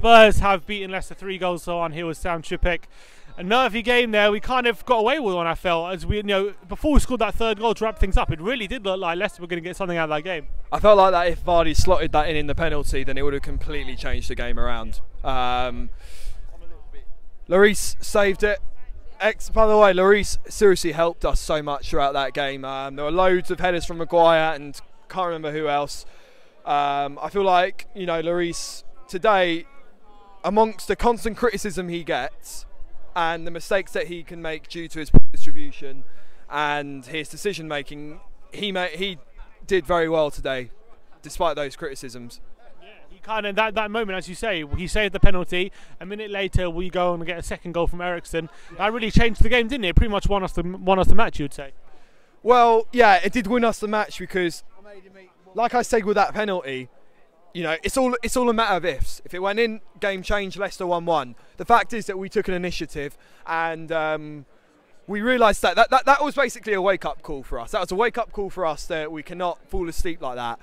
Spurs have beaten Leicester 3-1 here with Sam Trippic. A nervy game there. We kind of got away with one, I felt, as we, before we scored that third goal to wrap things up. It really did look like Leicester were going to get something out of that game. I felt like that if Vardy slotted that in the penalty, then it would have completely changed the game around. Lloris saved it. By the way, Lloris seriously helped us so much throughout that game. There were loads of headers from Maguire and can't remember who else. I feel like, Lloris today, amongst the constant criticism he gets and the mistakes that he can make due to his distribution and his decision making, he did very well today, despite those criticisms. Yeah, he kind of that moment, as you say, he saved the penalty. A minute later, we go and get a second goal from Eriksen. That really changed the game, didn't it? It pretty much won us the match, you'd say. Well, yeah, it did win us the match because, like I said with that penalty, it's all a matter of ifs. If it went in, game changed, Leicester 1-1. The fact is that we took an initiative and we realised that was basically a wake-up call for us. That was a wake-up call for us that we cannot fall asleep like that.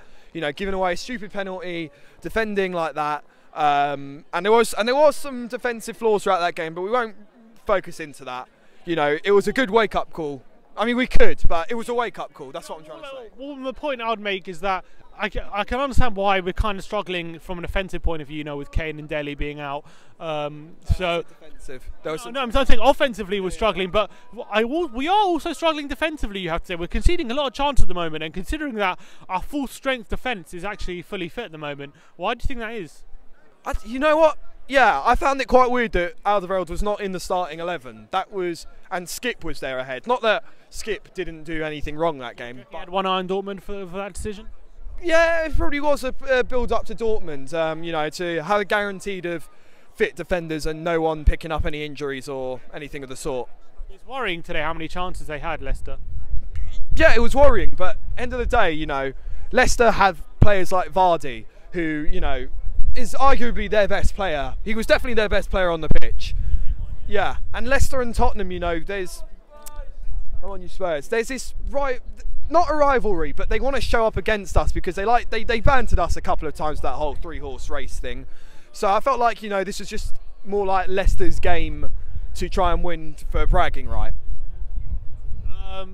Giving away a stupid penalty, defending like that, and there was some defensive flaws throughout that game, but we won't focus into that. It was a good wake-up call. I mean, we could, but it was a wake-up call. That's what I'm trying to say. Well, the point I would make is that I can understand why we're kind of struggling from an offensive point of view, with Kane and Dele being out. Defensive. I'm saying offensively we're struggling, but we are also struggling defensively. You have to say we're conceding a lot of chances at the moment, and considering that our full-strength defence is actually fully fit at the moment, why do you think that is? You know what? Yeah, I found it quite weird that Alderweireld was not in the starting 11. And Skip was there ahead. Not that Skip didn't do anything wrong that game. He had one eye on Dortmund for that decision. Yeah, it probably was a build-up to Dortmund. To have a guaranteed of fit defenders and no one picking up any injuries or anything of the sort. It's worrying today how many chances they had, Leicester. Yeah, it was worrying, but end of the day, Leicester have players like Vardy, who, is arguably their best player. He was definitely their best player on the pitch. Yeah, and Leicester and Tottenham, there's... Come on, you Spurs. There's this not a rivalry, but they want to show up against us because they bantered us a couple of times, that whole 3-horse race thing. So I felt like, this was just more like Leicester's game to try and win for bragging right.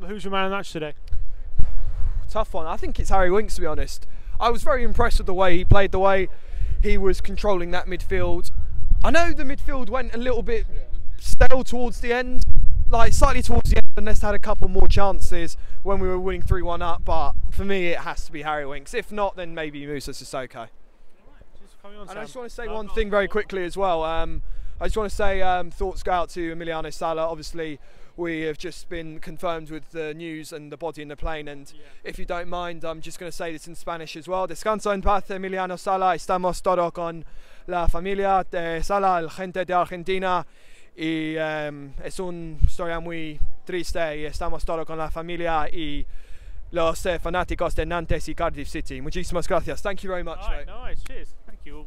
Who's your man of the match today? Tough one. I think it's Harry Winks, to be honest. I was very impressed with the way he played, the way he was controlling that midfield. I know the midfield went a little bit stale towards the end, slightly towards the end, and Leicester had a couple more chances when we were winning 3-1 up, but for me it has to be Harry Winks. If not, then maybe Musa Sissoko. And I just want to say one thing very quickly as well. I just want to say thoughts go out to Emiliano Sala. Obviously, we have just been confirmed with the news and the body in the plane, and if you don't mind, I'm just going to say this in Spanish as well. Descanso en paz, Emiliano Sala. Estamos todo con la familia de Sala, la gente de Argentina, y es una historia muy triste, y estamos todo con la familia y los fanáticos de Nantes y Cardiff City. Muchísimas gracias. Thank you very much, mate. Nice, cheers. Thank you all.